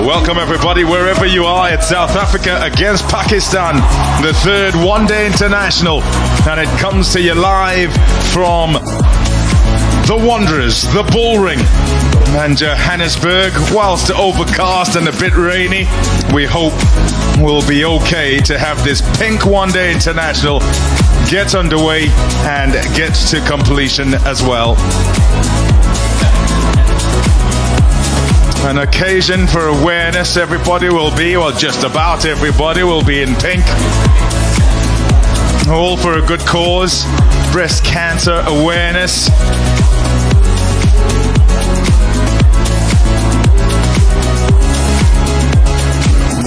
Welcome everybody, wherever you are. It's South Africa against Pakistan, the third one-day international, and it comes to you live from the Wanderers, the Bullring, and Johannesburg. Whilst overcast and a bit rainy, we hope we'll be okay to have this pink one-day international get underway and get to completion as well. An occasion for awareness. Everybody will be, well, just about everybody will be in pink. All for a good cause, breast cancer awareness.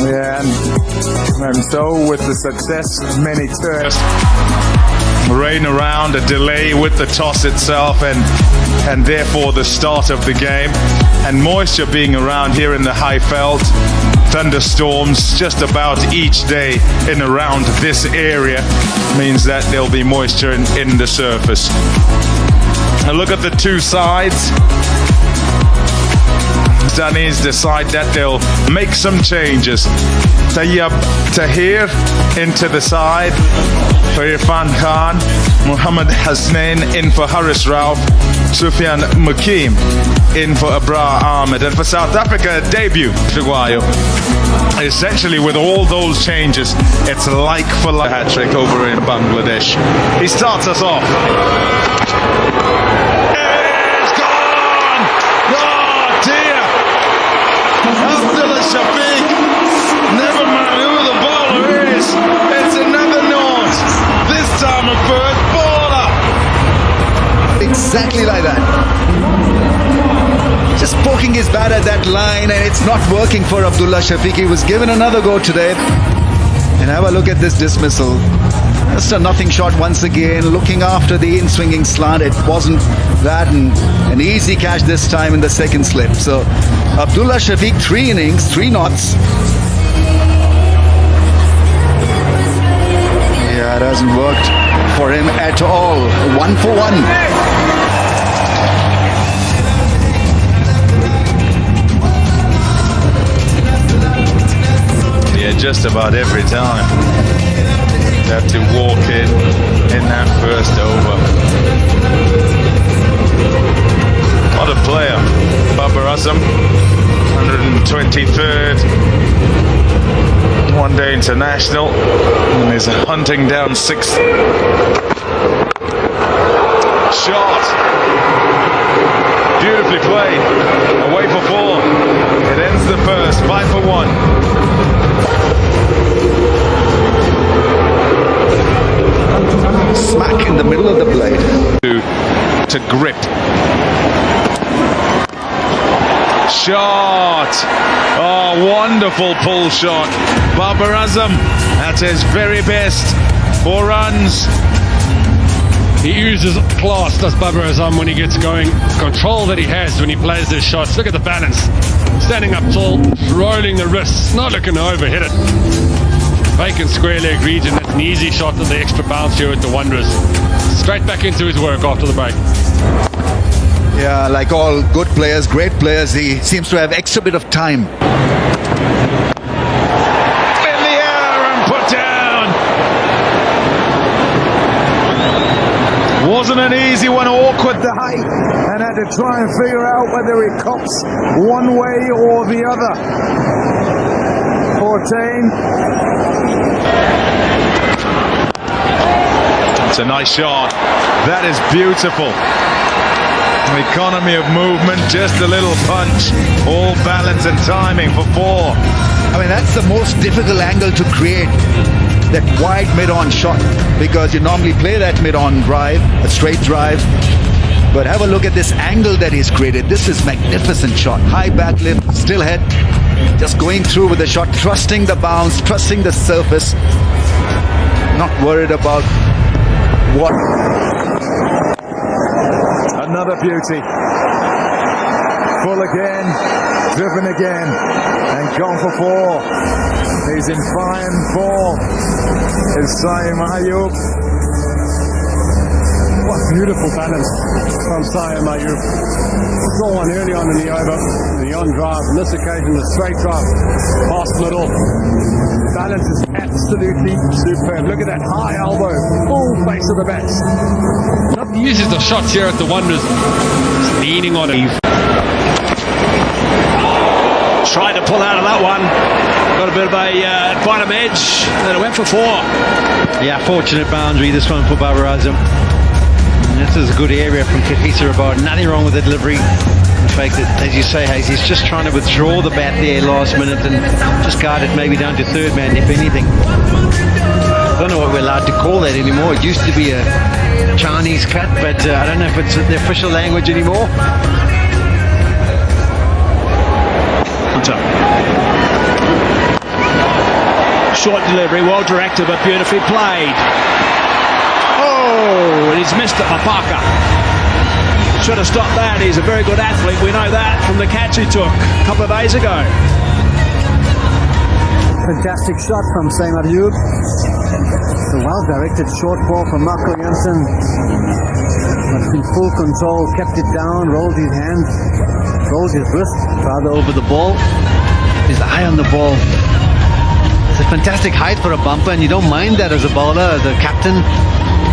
Yeah, and so with the success, many turns. Rain around, a delay with the toss itself, and therefore the start of the game, and moisture being around here in the Highveld. Thunderstorms just about each day in around this area means that there'll be moisture in the surface. Now look at the two sides. Pakistanis decide that they'll make some changes. Tayyab Tahir into the side for Irfan Khan, Muhammad Hasnain in for Haris Rauf, Sufyan Mukim in for Abrar Ahmed, and for South Africa, a debut Uruguayo. Essentially, with all those changes, it's like for like hat-trick over in Bangladesh. He starts us off. It's gone! Oh dear! Abdullah Shafiq, never mind who the bowler is, it's another North, this time a first baller. Exactly like that. Just poking his bat at that line, and it's not working for Abdullah Shafiq. He was given another go today. And have a look at this dismissal. Just a nothing shot once again, looking after the in-swinging slant. It wasn't that, and an easy catch this time in the second slip. So Abdullah Shafiq, 3 innings, 3 knots. Yeah, it hasn't worked for him at all. 1 for 1. Yeah, just about every time. You have to walk in that first over. What a player. Babar Azam, 123rd one-day international, and is hunting down 6th. Shot. Beautifully played. Away for 4. It ends the first. 5 for 1. Smack in the middle of the blade. To grip. Shot. Oh, wonderful pull shot. Babar Azam at his very best. 4 runs. He uses class, does Babar Azam, when he gets going. Control that he has when he plays his shots. Look at the balance. Standing up tall, rolling the wrists, not looking to overhit it. Vacant square leg region, that's an easy shot with the extra bounce here with the Wanderers. Straight back into his work after the break. Yeah, like all good players, great players, he seems to have extra bit of time. In the air and put down. Wasn't an easy one, awkward the height, and had to try and figure out whether it cops one way or the other. 14. It's a nice shot. That is beautiful. Economy of movement, just a little punch. All balance and timing for 4. I mean, that's the most difficult angle to create, that wide mid-on shot, because you normally play that mid-on drive, a straight drive. But have a look at this angle that he's created. This is magnificent shot. High back lift, still head, just going through with the shot, trusting the bounce, trusting the surface, not worried about what. Another beauty. Full again, driven again, and gone for 4. He's in fine form. Is Saim Ayub. What beautiful balance from Sayam Ayub. Draw one early on in the over, the on drive. On this occasion, the straight drive, past middle. Balance is absolutely superb. Look at that high elbow, full face of the bats. Not uses the shots here at the Wanderers. Just leaning on it. Tried to pull out of that one. Got a bit of a bottom edge, and it went for 4. Yeah, fortunate boundary, this one for Babar Azam. This is a good area from Kahisa Rabard. Nothing wrong with the delivery. In fact, as you say, Hayes, he's just trying to withdraw the bat there last minute and just guide it maybe down to third man, if anything. I don't know what we're allowed to call that anymore. It used to be a Chinese cut, but I don't know if it's the official language anymore. Hunter. Short delivery, well directed, but beautifully played. Oh, and he's missed it by PAK. Should have stopped that. He's a very good athlete. We know that from the catch he took a couple of days ago. Fantastic shot from Sayam Ayub. It's a well-directed short ball from Marco Jansen. But in full control, kept it down, rolled his hand, rolled his wrist rather over the ball. His eye on the ball. It's a fantastic height for a bumper, and you don't mind that as a bowler, as a captain.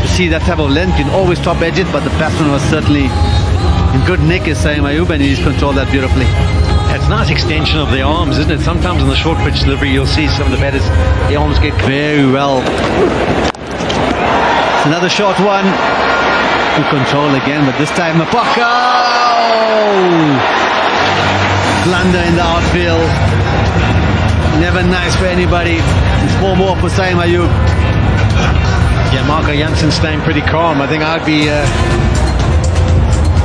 To see that type of length, you can always top edge it, but the batsman was certainly in good nick as Sayam Ayub, and he's controlled that beautifully. It's a nice extension of the arms, isn't it? Sometimes in the short pitch delivery, you'll see some of the batters, the arms get very well. It's another short one. Good control again, but this time PAK. Blunder in the outfield. Never nice for anybody. It's 4 more for Sayam Ayub. Yeah, Marco Jansen staying pretty calm. I think I'd be a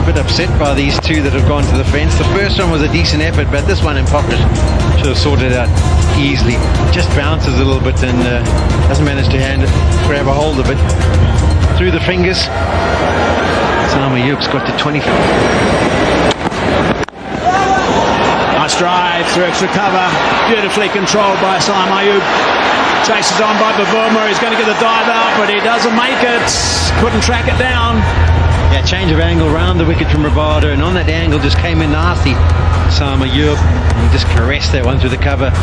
bit upset by these two that have gone to the fence. The first one was a decent effort, but this one in pocket should have sorted it out easily. Just bounces a little bit and doesn't manage to grab a hold of it. Through the fingers. Sayam Ayub's got to 20. Nice drive through extra cover. Beautifully controlled by Sayam Ayub. Chases on by Bavuma. He's going to get the dive out, but he doesn't make it. Couldn't track it down. Yeah, change of angle round the wicket from Rabada, and on that angle just came in nasty. Sayam Ayub, and just caressed that one through the cover.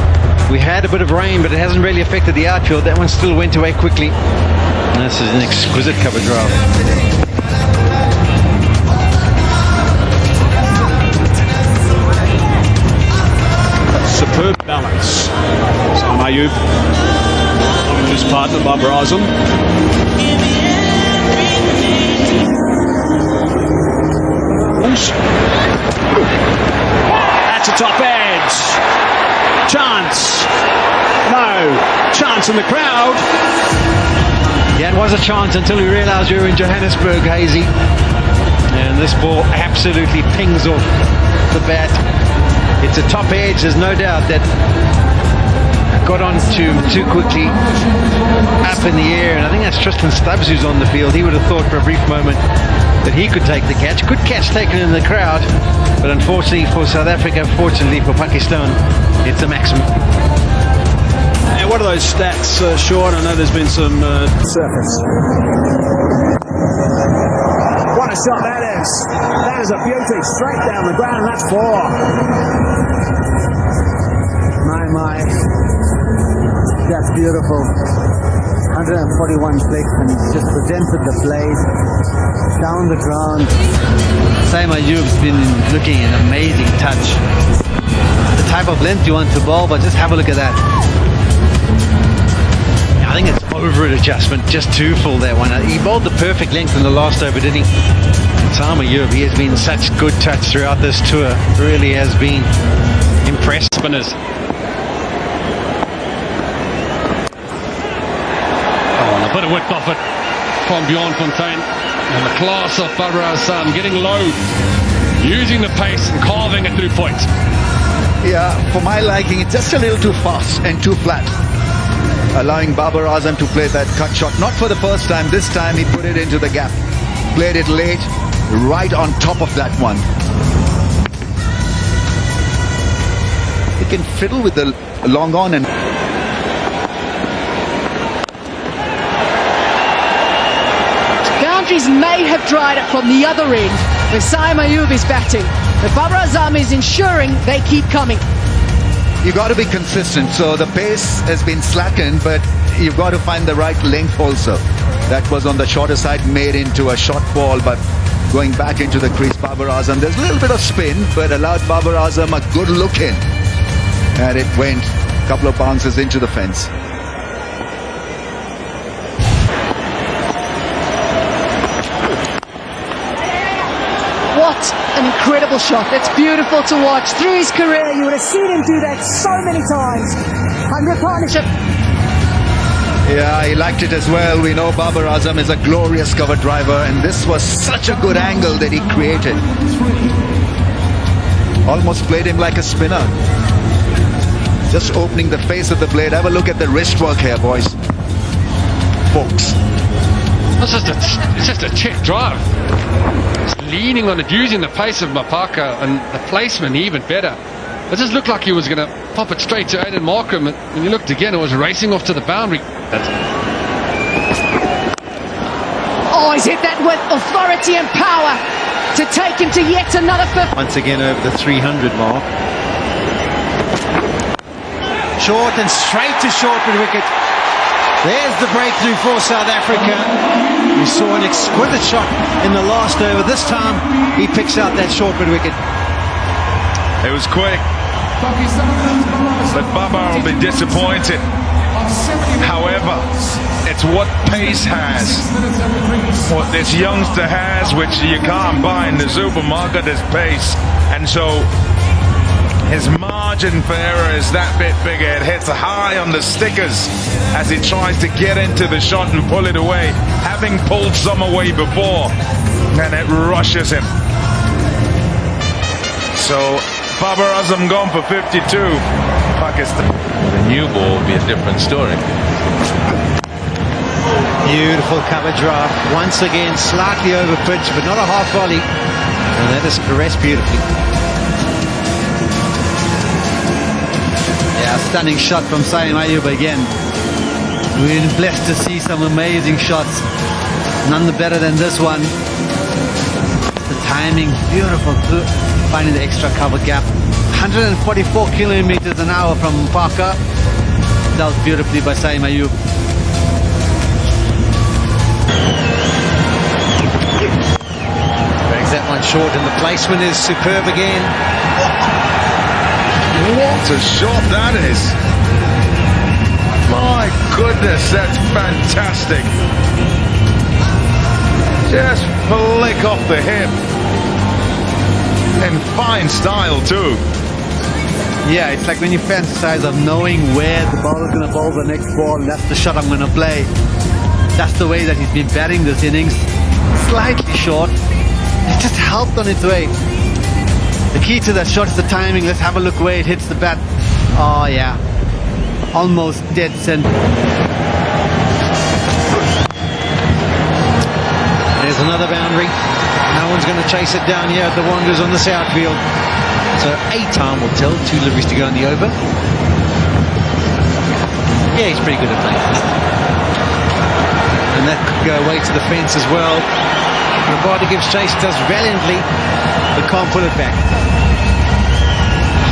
We had a bit of rain, but it hasn't really affected the outfield. That one still went away quickly. And this is an exquisite cover drive. Superb balance. Sayam Ayub, his partner Babar Azam. That's a top edge. Chance. No. Chance in the crowd. Yeah, it was a chance until we realised we were in Johannesburg, Hazy. And this ball absolutely pings off the bat. It's a top edge, there's no doubt that got on too quickly up in the air, and I think that's Tristan Stubbs who's on the field. He would have thought for a brief moment that he could take the catch. Good catch taken in the crowd, but unfortunately for South Africa, fortunately for Pakistan, it's a maximum. And what are those stats, Sean? I know there's been some Surface. What a shot that is. That is a beauty. Straight down the ground. That's 4. My. That's beautiful. 141 clicks, and he's just presented the blade down the ground. Sayam Ayub's been looking an amazing touch. The type of length you want to bowl, but just have a look at that. I think it's over an adjustment, just too full that one. He bowled the perfect length in the last over, didn't he? Sayam Ayub, he has been such good touch throughout this tour. Really has been impressive. Spinners. A bit of width off it from Bjorn Fontaine, and the class of Babar Azam getting low, using the pace and carving it through point. Yeah, for my liking, it's just a little too fast and too flat, allowing Babar Azam to play that cut shot. Not for the first time. This time he put it into the gap, played it late, right on top of that one. He can fiddle with the long on and injuries may have dried up from the other end, where Saim Ayub is batting. But Babar Azam is ensuring they keep coming. You've got to be consistent. So the pace has been slackened, but you've got to find the right length also. That was on the shorter side, made into a short ball, but going back into the crease, Babar Azam. There's a little bit of spin, but allowed Babar Azam a good look in. And it went a couple of bounces into the fence. What an incredible shot. That's beautiful to watch. Through his career, you would have seen him do that so many times. 100 partnership. Yeah, he liked it as well. We know Babar Azam is a glorious cover driver, and this was such a good angle that he created. Almost played him like a spinner. Just opening the face of the blade. Have a look at the wrist work here, boys. Folks. It's just a check drive. It's leaning on it, using the pace of Mapaka and the placement even better. It just looked like he was going to pop it straight to Aiden Markham. And when you looked again, it was racing off to the boundary. Oh, he's hit that with authority and power to take him to yet another fifth. Once again over the 300 mark. Short and straight to short mid wicket. There's the breakthrough for South Africa. We saw an exquisite shot in the last over. This time he picks out that short mid wicket. It was quick, but Babar will be disappointed. However, it's what pace has, what this youngster has, which you can't buy in the supermarket, is pace. And so his margin for error is that bit bigger. It hits high on the stickers as he tries to get into the shot and pull it away, having pulled some away before, and it rushes him. So Babar Azam gone for 52. Pakistan. The new ball will be a different story. Beautiful cover drive. Once again, slightly over pitch, but not a half volley. And that is caressed beautifully. Yeah, stunning shot from Saim Ayub again. We've been blessed to see some amazing shots. None better than this one. The timing, beautiful, finding the extra cover gap. 144 kilometers an hour from PAK. Dealt beautifully by Saim Ayub. Brings that one short, and the placement is superb again. What a shot that is! My goodness, that's fantastic. Just flick off the hip. In fine style too. Yeah, it's like when you fantasize of knowing where the ball is going to bowl the next ball, and that's the shot I'm going to play. That's the way that he's been batting this innings. Slightly short. It just helped on its way. The key to that shot is the timing. Let's have a look where it hits the bat. Oh yeah, almost dead center. There's another boundary. No one's going to chase it down here at the Wanderers on the south field. So time will tell. 2 deliveries to go in the over. Yeah, he's pretty good at playing. And that could go away to the fence as well. Rabada gives chase, does valiantly, but can't pull it back.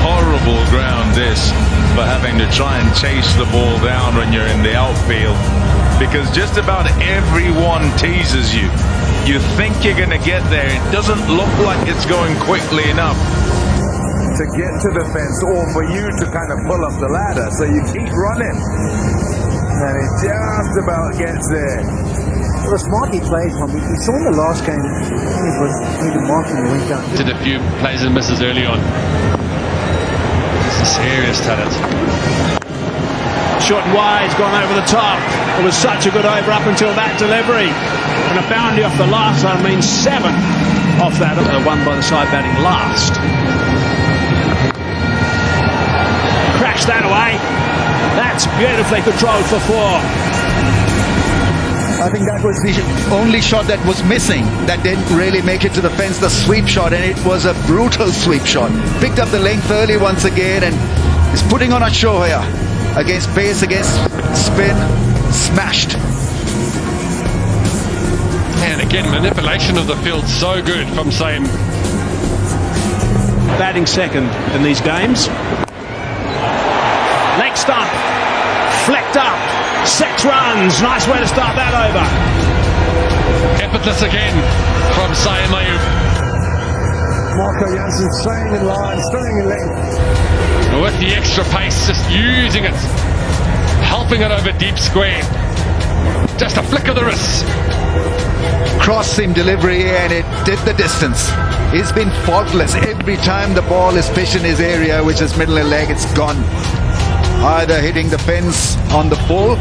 Horrible ground this for having to try and chase the ball down when you're in the outfield, because just about everyone teases you. You think you're going to get there. It doesn't look like it's going quickly enough to get to the fence, or for you to kind of pull up the ladder. So you keep running, and it just about gets there. It was smart he played, Tom. We saw in the last game, I think it was Aiden Markham who went down. Did a few plays and misses early on. It's a serious talent. Short and wide's gone over the top. It was such a good over up until that delivery. And a boundary off the last one means 7 off that. One by the side batting last. Crash that away. That's beautifully controlled for 4. I think that was the only shot that was missing, that didn't really make it to the fence, the sweep shot, and it was a brutal sweep shot. Picked up the length early once again and is putting on a show here. Against pace, against spin, smashed. And again, manipulation of the field so good from ZIM. Batting second in these games. Leg stump. Flecked up. 6 runs. Nice way to start that over. Effortless again from ZIM Ayub. Marco Jansen staying in line, staying in length. With the extra pace, just using it. Helping it over deep square. Just a flick of the wrist. Cross seam delivery, and it did the distance. He's been faultless every time the ball is pitched in his area, which is middle and leg. It's gone. Either hitting the fence on the full.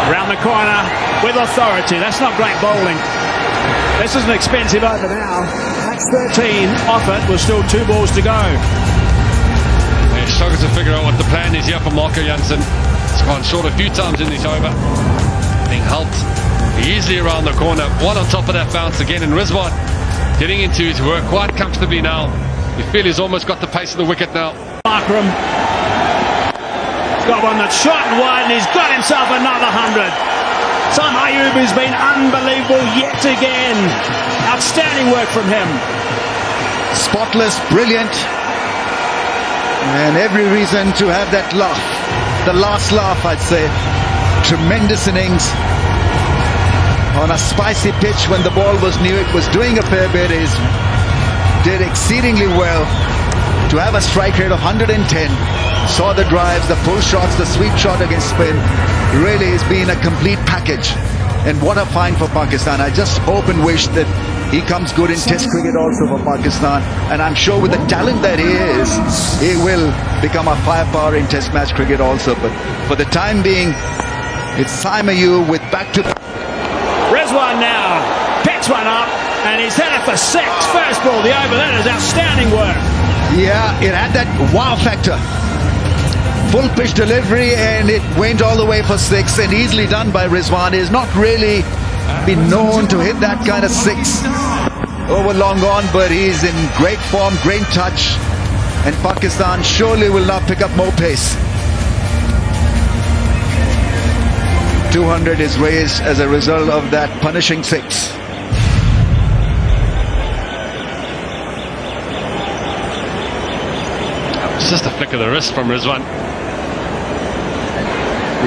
Round the corner with authority. That's not great bowling. This is an expensive over now. That's 13 off it with still 2 balls to go. They're struggling to figure out what the plan is here for Marco Jansen. He's gone short a few times in this over. Being helped easily around the corner. One on top of that bounce again, and Rizwan getting into his work quite comfortably now. You feel he's almost got the pace of the wicket now. Markram got one that's shot and wide, and he's got himself another 100. Sam Ayub has been unbelievable yet again. Outstanding work from him. Spotless, brilliant, and every reason to have that laugh. The last laugh, I'd say. Tremendous innings on a spicy pitch when the ball was new. It was doing a fair bit. He did exceedingly well to have a strike rate of 110. Saw the drives, the pull shots, the sweep shot against spin. Really has been a complete package. And what a find for Pakistan. I just hope and wish that he comes good in Test cricket also for Pakistan. And I'm sure with the talent that he is, he will become a firepower in Test match cricket also. But for the time being, it's ZIM Ayub with back to... Rizwan now picks one up, and he's hit it for 6. First ball, the over. That is outstanding work. Yeah, it had that wow factor. Full pitch delivery, and it went all the way for 6, and easily done by Rizwan. He's not really been known to hit that kind of 6 over long on, but he's in great form, great touch, and Pakistan surely will not pick up more pace. 200 is raised as a result of that punishing 6. It's just a flick of the wrist from Rizwan.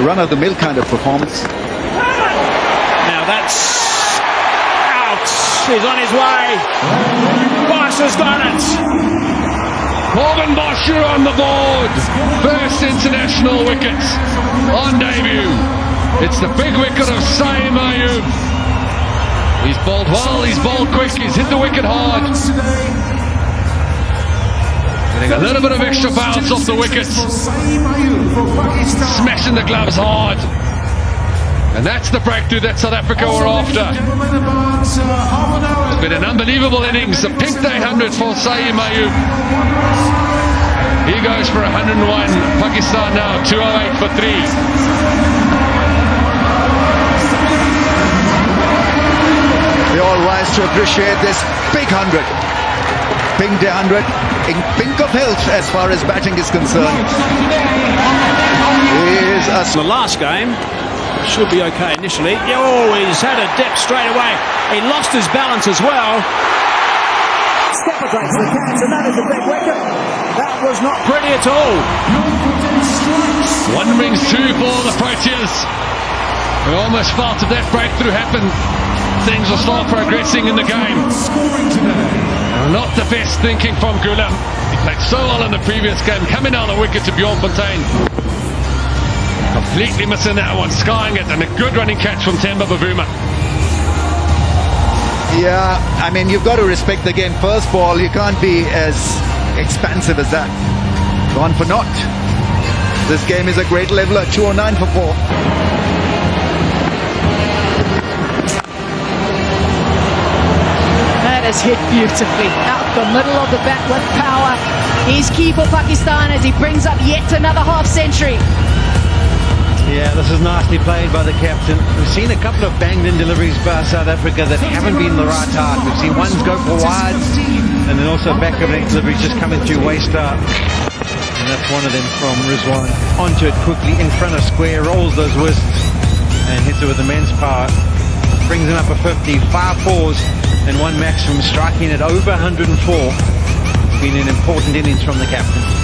Run-of-the-mill kind of performance. Now that's out. He's on his way. Bosch has got it. Morgan Bosher on the board. First international wicket on debut. It's the big wicket of ZIM Ayub. He's bowled well, he's bowled quick, he's hit the wicket hard. Getting a little bit of extra bounce off the wickets. Smashing the gloves hard. And that's the breakthrough that South Africa were after. It's been an unbelievable innings. A pink day 100 for ZIM Ayub. He goes for 101. Pakistan now 208 for 3. They all rise to appreciate this big 100. Pink day 100 in pink of health as far as batting is concerned. The last game should be okay initially. Oh, he's had a dip straight away. He lost his balance as well. Stepper breaks the catch, and that is a big wicket. That was not pretty at all. 1 rings 2 for the Proteas. We almost felt if that breakthrough happened, things will start progressing in the game. Not the best thinking from Gulam. He played so well in the previous game, coming down the wicket to Bjorn Fontaine. Completely missing that one, skying it, and a good running catch from Temba Bavuma. Yeah, I mean, you've got to respect the game. First ball, you can't be as expansive as that. Gone for naught. This game is a great leveler, 209 for 4. That is hit beautifully out the middle of the bat with power. He's key for Pakistan as he brings up yet another half century. Yeah, this is nicely played by the captain. We've seen a couple of banged-in deliveries by South Africa that haven't been the right height. We've seen ones go for wide, and then also back of leg deliveries just coming through waist up. And that's one of them from Rizwan. Onto it quickly, in front of square, rolls those wrists. and hits it with immense power. Brings him up a 50, 5 fours and 1 maximum, striking at over 104. Been an important innings from the captain.